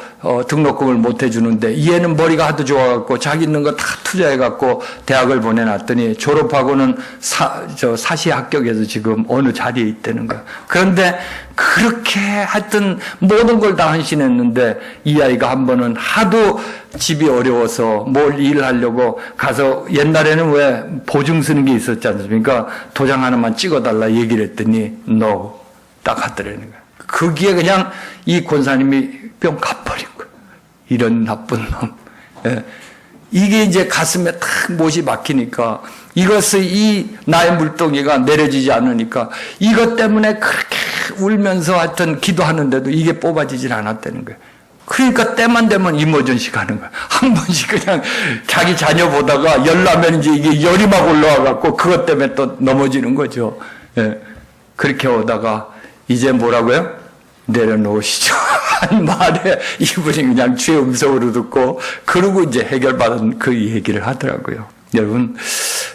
등록금을 못 해주는데, 이 애는 머리가 하도 좋아갖고 자기 있는 거 다 투자해갖고 대학을 보내놨더니 졸업하고는 사시 합격해서 지금 어느 자리에 있다는 거야. 그런데 그렇게 하여튼 모든 걸 다 헌신했는데, 이 아이가 한 번은 하도 집이 어려워서 뭘 일을 하려고 가서, 옛날에는 왜 보증 쓰는 게 있었지 않습니까? 도장 하나만 찍어달라 얘기를 했더니 no, 딱 하더라는 거야. 거기에 그냥 이 권사님이 뿅 가버린 거야. 이런 나쁜 놈. 예. 이게 이제 가슴에 탁 못이 박히니까, 이것을 이 나의 물동이가 내려지지 않으니까, 이것 때문에 그렇게 울면서 하여튼 기도하는데도 이게 뽑아지질 않았다는 거예요. 그러니까 때만 되면 이머전시 가는 거야. 한 번씩 그냥 자기 자녀 보다가 열나면 이제 이게 열이 막 올라와갖고 그것 때문에 또 넘어지는 거죠. 예. 그렇게 오다가 이제 뭐라고요? 내려놓으시죠. 한 말에 이분이 그냥 주의 음성으로 듣고, 그러고 이제 해결받은 그 얘기를 하더라고요. 여러분,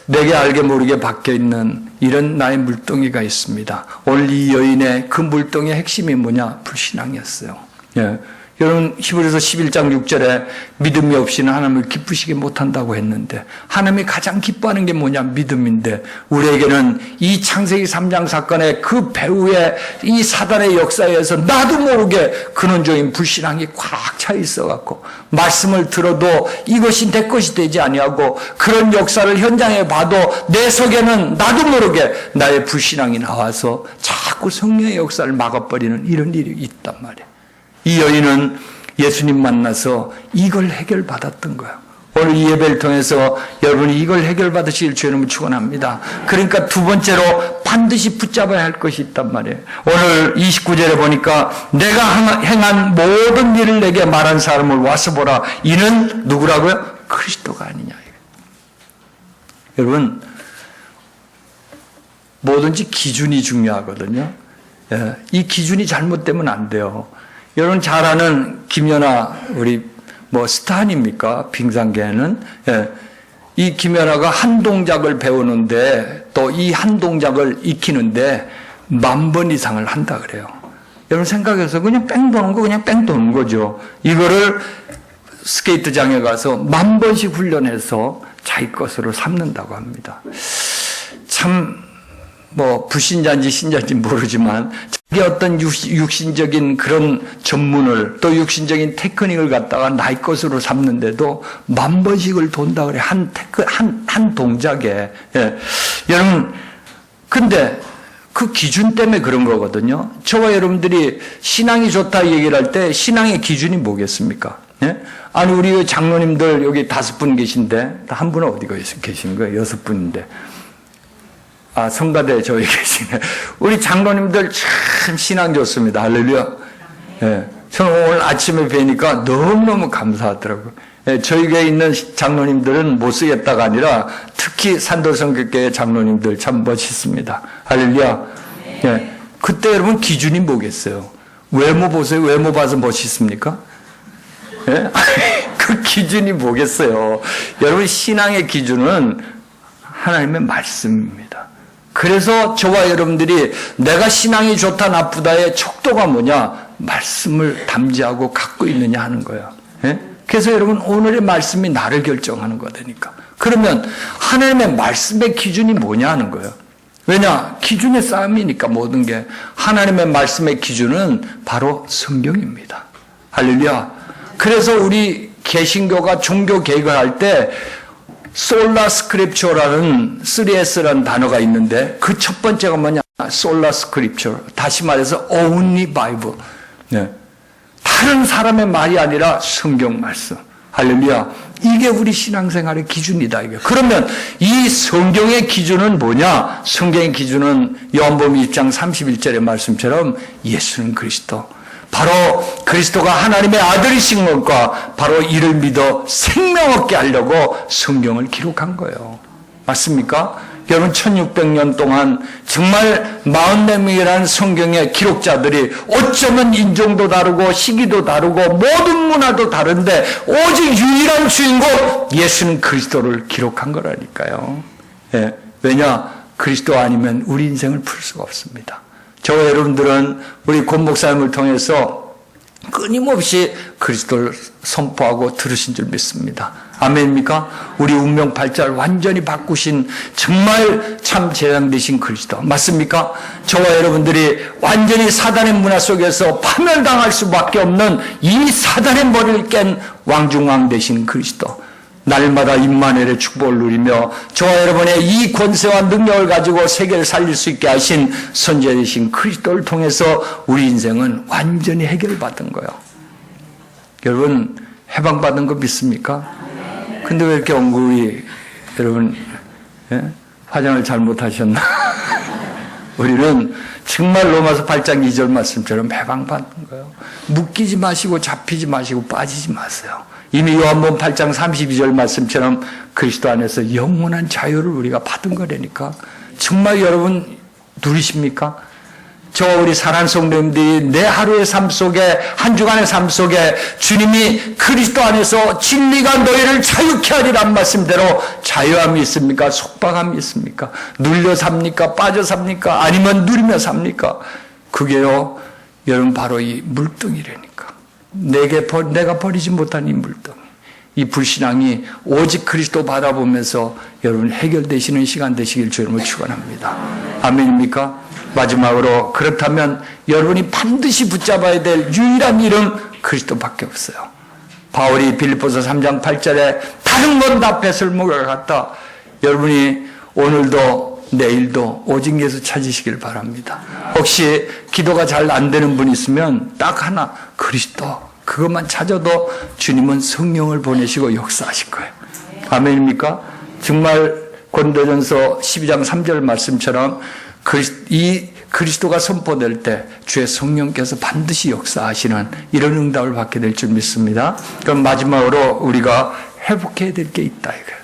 내게 알게 모르게 박혀있는 이런 나의 물동이가 있습니다. 오늘 이 여인의 그 물동의 핵심이 뭐냐? 불신앙이었어요. 예. 여러분, 히브리서 11장 6절에 믿음이 없이는 하나님을 기쁘시게 못한다고 했는데, 하나님이 가장 기뻐하는 게 뭐냐? 믿음인데, 우리에게는 이 창세기 3장 사건의 그 배후의 이 사단의 역사에서 나도 모르게 근원적인 불신앙이 꽉 차 있어갖고, 말씀을 들어도 이것이 내 것이 되지 아니하고, 그런 역사를 현장에 봐도 내 속에는 나도 모르게 나의 불신앙이 나와서 자꾸 성령의 역사를 막아버리는 이런 일이 있단 말이에요. 이 여인은 예수님 만나서 이걸 해결받았던 거예요. 오늘 이 예배를 통해서 여러분이 이걸 해결받으실 주의 이름을 축원합니다. 그러니까 두 번째로 반드시 붙잡아야 할 것이 있단 말이에요. 오늘 29절에 보니까 내가 행한 모든 일을 내게 말한 사람을 와서 보라. 이는 누구라고요? 그리스도가 아니냐. 여러분, 뭐든지 기준이 중요하거든요. 예, 이 기준이 잘못되면 안 돼요. 여러분 잘 아는 김연아, 우리 스타 아닙니까? 빙상계에는. 예. 이 김연아가 한 동작을 배우는데, 또 이 한 동작을 익히는데 10,000번 이상을 한다 그래요. 여러분 생각해서 그냥 뺑 도는 거, 그냥 뺑 도는 거죠. 이거를 스케이트장에 가서 10,000번씩 훈련해서 자기 것으로 삼는다고 합니다. 참, 불신자인지 신자인지 모르지만, 자기 어떤 육신적인 그런 전문을, 또 육신적인 테크닉을 갖다가 나의 것으로 삼는데도 10,000번씩을 돈다 그래. 한 동작에. 예. 여러분, 근데 그 기준 때문에 그런 거거든요. 저와 여러분들이 신앙이 좋다 얘기를 할 때 신앙의 기준이 뭐겠습니까? 예? 아니, 우리 장로님들 여기 5분 계신데, 한 분은 어디 계신 거예요? 6분인데. 성가대 저기 계시네. 우리 장로님들 참 신앙 좋습니다. 할렐루야. 예. 저는 오늘 아침에 뵈니까 너무너무 감사하더라고요. 예. 저희 교회에 있는 장로님들은 못 쓰겠다가 아니라 특히 산도성교회 장로님들 참 멋있습니다. 할렐루야. 예. 그때 여러분 기준이 뭐겠어요? 외모 보세요. 외모 봐서 멋있습니까? 예? 그 기준이 뭐겠어요? 여러분 신앙의 기준은 하나님의 말씀입니다. 그래서 저와 여러분들이 내가 신앙이 좋다 나쁘다의 척도가 뭐냐? 말씀을 담지하고 갖고 있느냐 하는 거예요. 예? 그래서 여러분 오늘의 말씀이 나를 결정하는 거니까. 그러면 하나님의 말씀의 기준이 뭐냐 하는 거예요. 왜냐? 기준의 싸움이니까 모든 게. 하나님의 말씀의 기준은 바로 성경입니다. 할렐루야. 그래서 우리 개신교가 종교 개혁을 할 때 솔라 스크립처라는 3S라는 단어가 있는데 그 첫 번째가 뭐냐? 솔라 스크립처. 다시 말해서 only Bible. 네. 다른 사람의 말이 아니라 성경 말씀. 할렐루야. 이게 우리 신앙생활의 기준이다. 이게. 그러면 이 성경의 기준은 뭐냐? 성경의 기준은 요한복음 20장 31절의 말씀처럼 예수는 그리스도. 바로 그리스도가 하나님의 아들이신 것과 바로 이를 믿어 생명 얻게 하려고 성경을 기록한 거예요. 맞습니까? 여러분 1600년 동안 정말 44명이라는 성경의 기록자들이 어쩌면 인종도 다르고 시기도 다르고 모든 문화도 다른데 오직 유일한 주인공 예수는 그리스도를 기록한 거라니까요. 예, 왜냐? 그리스도 아니면 우리 인생을 풀 수가 없습니다. 저와 여러분들은 우리 권 목사님을 통해서 끊임없이 그리스도를 선포하고 들으신 줄 믿습니다. 아멘입니까? 우리 운명 발자를 완전히 바꾸신 정말 참 재앙되신 그리스도 맞습니까? 저와 여러분들이 완전히 사단의 문화 속에서 파멸당할 수밖에 없는 이 사단의 머리를 깬 왕중왕 되신 그리스도, 날마다 임마누엘의 축복을 누리며 저와 여러분의 이 권세와 능력을 가지고 세계를 살릴 수 있게 하신 선지자 되신 그리스도를 통해서 우리 인생은 완전히 해결받은 거예요. 여러분 해방받은 거 믿습니까? 근데 왜 이렇게 엉구리 여러분 화장을 잘못하셨나? 우리는 정말 로마서 8장 2절 말씀처럼 해방받는 거예요. 묶이지 마시고 잡히지 마시고 빠지지 마세요. 이미 요한복음 8장 32절 말씀처럼 그리스도 안에서 영원한 자유를 우리가 받은 거라니까. 정말 여러분 누리십니까? 저와 우리 사랑하는 성도님들이 내 하루의 삶 속에 한 주간의 삶 속에 주님이 그리스도 안에서 진리가 너희를 자유케 하리란 말씀대로 자유함이 있습니까? 속박함이 있습니까? 눌려 삽니까? 빠져 삽니까? 아니면 누리며 삽니까? 그게요 여러분 바로 이 물등이라니까. 내가 버리지 못한 이 물등, 이 불신앙이 오직 그리스도 바라보면서 여러분 해결되시는 시간 되시길 주님을 축원합니다. 아멘입니까? 마지막으로 그렇다면 여러분이 반드시 붙잡아야 될 유일한 이름 그리스도밖에 없어요. 바울이 빌립보서 3장 8절에 다른 건 다 배설물과 같다. 여러분이 오늘도 내일도 오직 예수 찾으시길 바랍니다. 혹시 기도가 잘 안 되는 분 있으면 딱 하나 그리스도 그것만 찾아도 주님은 성령을 보내시고 역사하실 거예요. 아멘입니까? 정말 고린도전서 12장 3절 말씀처럼 이 그리스도가 선포될 때 주의 성령께서 반드시 역사하시는 이런 응답을 받게 될 줄 믿습니다. 그럼 마지막으로 우리가 회복해야 될 게 있다 이거예요.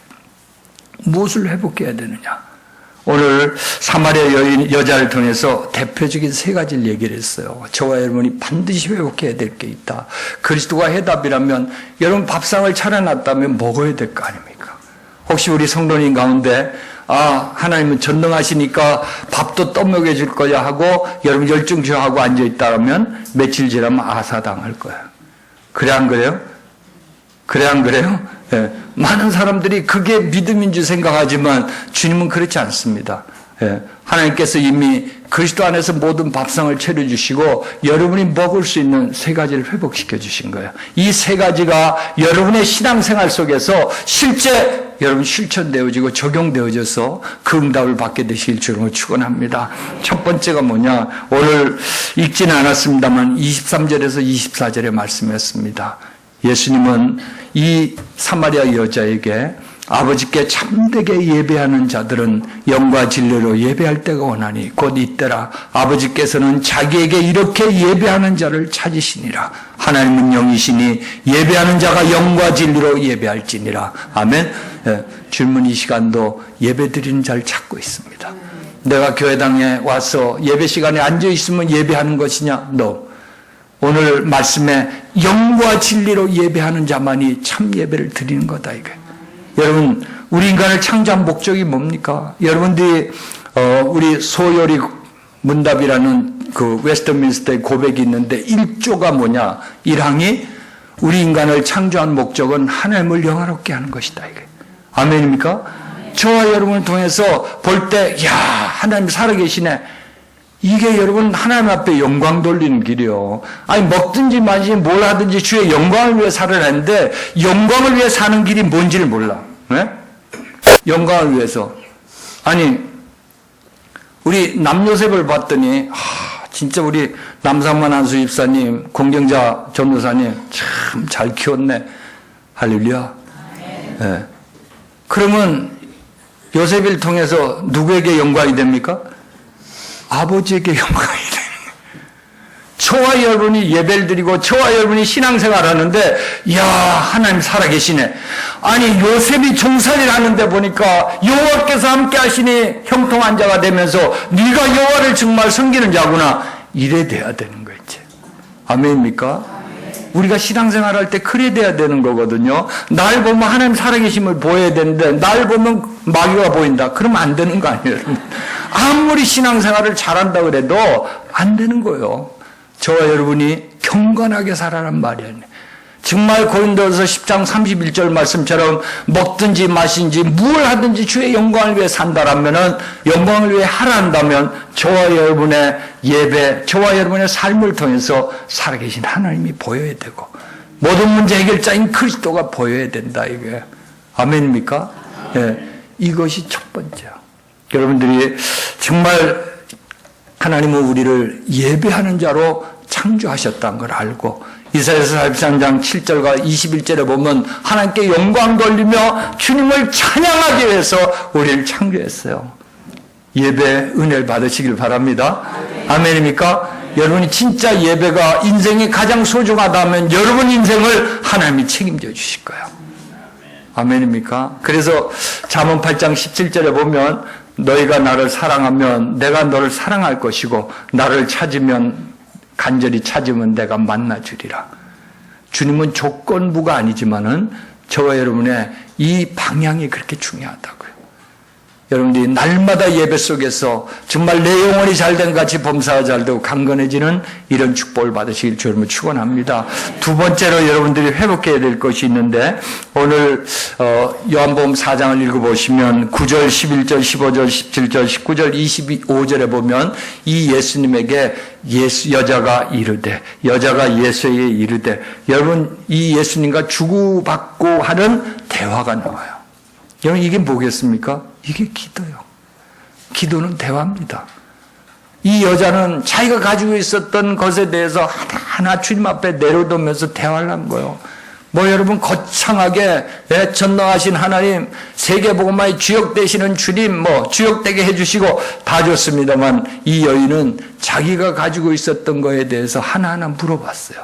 무엇을 회복해야 되느냐? 오늘 사마리아 여자를 통해서 대표적인 세 가지를 얘기를 했어요. 저와 여러분이 반드시 회복해야 될 게 있다. 그리스도가 해답이라면 여러분 밥상을 차려놨다면 먹어야 될 거 아닙니까? 혹시 우리 성도님 가운데 하나님은 전능하시니까 밥도 떠먹여 줄 거야 하고 여러분 열중쇼하고 앉아있다면 며칠 지나면 아사당할 거예요. 그래 안 그래요? 그래 안 그래요? 예. 많은 사람들이 그게 믿음인 줄 생각하지만 주님은 그렇지 않습니다. 예. 하나님께서 이미 그리스도 안에서 모든 밥상을 차려주시고 여러분이 먹을 수 있는 세 가지를 회복시켜 주신 거예요. 이 세 가지가 여러분의 신앙생활 속에서 실제 여러분 실천되어지고 적용되어져서 그 응답을 받게 되실 줄을 축원합니다. 첫 번째가 뭐냐? 오늘 읽지는 않았습니다만 23절에서 24절의 말씀이었습니다. 예수님은 이 사마리아 여자에게 아버지께 참되게 예배하는 자들은 영과 진리로 예배할 때가 오나니 곧 이때라. 아버지께서는 자기에게 이렇게 예배하는 자를 찾으시니라. 하나님은 영이시니 예배하는 자가 영과 진리로 예배할지니라. 아멘. 주님은 이 시간도 예배드리는 자를 찾고 있습니다. 내가 교회당에 와서 예배 시간에 앉아있으면 예배하는 것이냐? No. 오늘 말씀에 영과 진리로 예배하는 자만이 참 예배를 드리는 거다 이게. 여러분 우리 인간을 창조한 목적이 뭡니까? 여러분들이 우리 소요리 문답이라는 그 웨스트민스터의 고백이 있는데 1조가 뭐냐? 1항이 우리 인간을 창조한 목적은 하나님을 영화롭게 하는 것이다 이게. 아멘입니까? 저와 여러분을 통해서 볼 때 야 하나님 살아계시네. 이게 여러분 하나님 앞에 영광 돌리는 길이요. 아니 먹든지 마시든지 뭘 하든지 주의 영광을 위해 살아내는데 영광을 위해 사는 길이 뭔지를 몰라. 네? 영광을 위해서. 아니 우리 남요셉을 봤더니 진짜 우리 남상만 한수 집사님, 공경자 전도사님 참 잘 키웠네. 할렐루야. 예. 그러면 요셉을 통해서 누구에게 영광이 됩니까? 아버지에게 영광이 됩니다. 저와 여러분이 예배를 드리고 저와 여러분이 신앙생활 하는데 이야 하나님 살아계시네. 아니 요셉이 종살이를 하는데 보니까 여호와께서 함께 하시니 형통한 자가 되면서 네가 여호와를 정말 섬기는 자구나. 이래 돼야 되는 거 있지. 아멘입니까? 우리가 신앙생활 할 때 그래 돼야 되는 거거든요. 날 보면 하나님 살아계심을 보여야 되는데 날 보면 마귀가 보인다. 그러면 안 되는 거 아니에요. 아무리 신앙생활을 잘한다 그래도 안 되는 거예요. 저와 여러분이 경건하게 살아란 말이에요. 정말 고린도서 10장 31절 말씀처럼 먹든지 마시든지 뭘 하든지 주의 영광을 위해 산다라면은 영광을 위해 하라 한다면 저와 여러분의 예배, 저와 여러분의 삶을 통해서 살아계신 하나님이 보여야 되고 모든 문제 해결자인 그리스도가 보여야 된다 이게 아멘입니까? 예, 이것이 첫 번째야. 여러분들이 정말 하나님은 우리를 예배하는 자로 창조하셨다는 걸 알고 이사야서 43장 7절과 21절에 보면 하나님께 영광 돌리며 주님을 찬양하기 위해서 우리를 창조했어요. 예배 은혜를 받으시길 바랍니다. 아멘입니까? 여러분이 진짜 예배가 인생이 가장 소중하다면 여러분 인생을 하나님이 책임져 주실 거예요. 아멘입니까? 그래서 잠언 8장 17절에 보면 너희가 나를 사랑하면 내가 너를 사랑할 것이고 나를 찾으면 간절히 찾으면 내가 만나주리라. 주님은 조건부가 아니지만은 저와 여러분의 이 방향이 그렇게 중요하다고요. 여러분들이 날마다 예배 속에서 정말 내 영혼이 잘된 같이 범사가 잘되고 강건해지는 이런 축복을 받으시길 주님을 축원합니다. 두 번째로 여러분들이 회복해야 될 것이 있는데 오늘 요한복음 4장을 읽어보시면 9절, 11절, 15절, 17절, 19절, 25절에 보면 이 예수님에게 여자가 예수에게 이르되 여러분 이 예수님과 주고받고 하는 대화가 나와요. 여러분 이게 뭐겠습니까? 이게 기도요. 기도는 대화입니다. 이 여자는 자기가 가지고 있었던 것에 대해서 하나하나 주님 앞에 내려놓으면서 대화를 한 거예요. 뭐 여러분 거창하게 전능하신 하나님 세계복음화의 주역 되시는 주님 뭐 주역되게 해주시고 다 좋습니다만 이 여인은 자기가 가지고 있었던 것에 대해서 하나하나 물어봤어요.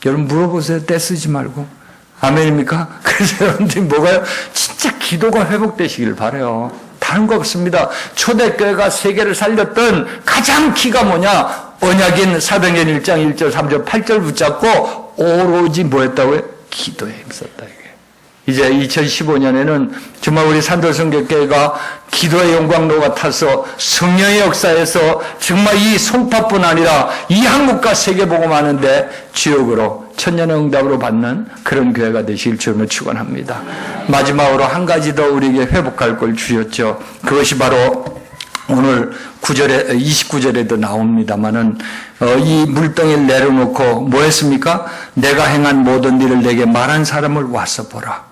여러분 물어보세요. 떼쓰지 말고. 아멘입니까? 그래서 여러분들이 뭐가요? 진짜 기도가 회복되시길 바라요. 다른 거 없습니다. 초대교회가 세계를 살렸던 가장 키가 뭐냐? 언약인 사도행전 1장 1절 3절 8절 붙잡고 오로지 뭐했다고요? 기도에 힘썼다 이게. 이제 2015년에는 정말 우리 산도성교회가 기도의 영광로가 타서 성령의 역사에서 정말 이 송파뿐 아니라 이 한국과 세계복음하는데 주역으로 천년의 응답으로 받는 그런 교회가 되시길 주님을 축원합니다. 마지막으로 한 가지 더 우리에게 회복할 걸 주셨죠. 그것이 바로 오늘 29절에도 나옵니다만은 이 물덩이를 내려놓고 뭐 했습니까? 내가 행한 모든 일을 내게 말한 사람을 와서 보라.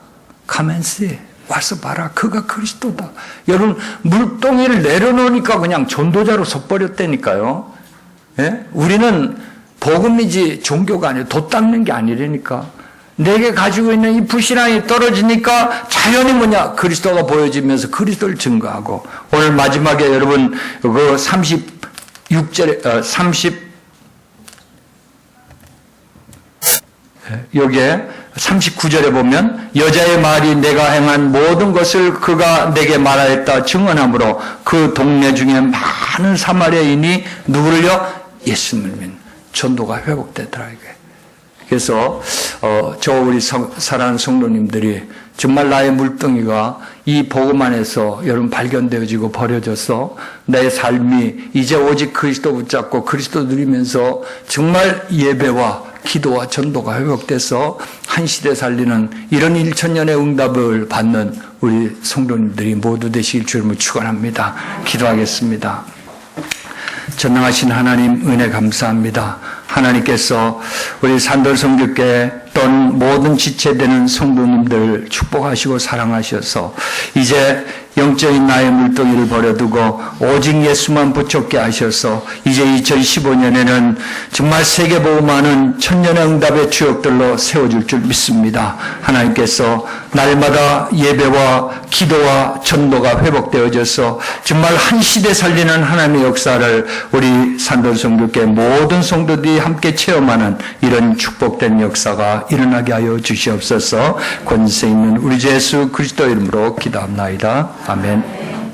Come and see. 와서 봐라. 그가 그리스도다. 여러분 물동이를 내려놓으니까 그냥 전도자로 섰버렸다니까요. 예? 우리는 복음이지 종교가 아니에요. 돛 닦는 게 아니라니까. 내게 가지고 있는 이 불신앙이 떨어지니까 자연히 뭐냐 그리스도가 보여지면서 그리스도를 증거하고 오늘 마지막에 여러분 그 36절에 39절에 보면 여자의 말이 내가 행한 모든 것을 그가 내게 말하였다 증언하므로 그 동네 중에 많은 사마리아인이 누구를요? 예수님을 믿는 전도가 회복되더라 이게. 그래서 저 우리 사랑하는 성도님들이 정말 나의 물덩이가 이 복음 안에서 여러분 발견되어지고 버려져서 내 삶이 이제 오직 그리스도 붙잡고 그리스도 누리면서 정말 예배와 기도와 전도가 회복돼서 한 시대 살리는 이런 1000년의 응답을 받는 우리 성도님들이 모두 되시길 주님을 축원합니다. 기도하겠습니다. 전능하신 하나님 은혜 감사합니다. 하나님께서 우리 산돌성교회 또는 모든 지체되는 성도님들 축복하시고 사랑하셔서 이제 영적인 나의 물동이를 버려두고 오직 예수만 붙잡게 하셔서 이제 2015년에는 정말 세계복음하는 천년의 응답의 주역들로 세워줄 줄 믿습니다. 하나님께서 날마다 예배와 기도와 전도가 회복되어져서 정말 한 시대 살리는 하나님의 역사를 우리 산돌성교회 모든 성도들이 함께 체험하는 이런 축복된 역사가 일어나게 하여 주시옵소서. 권세 있는 우리 주 예수 그리스도 이름으로 기도합나이다. 아멘.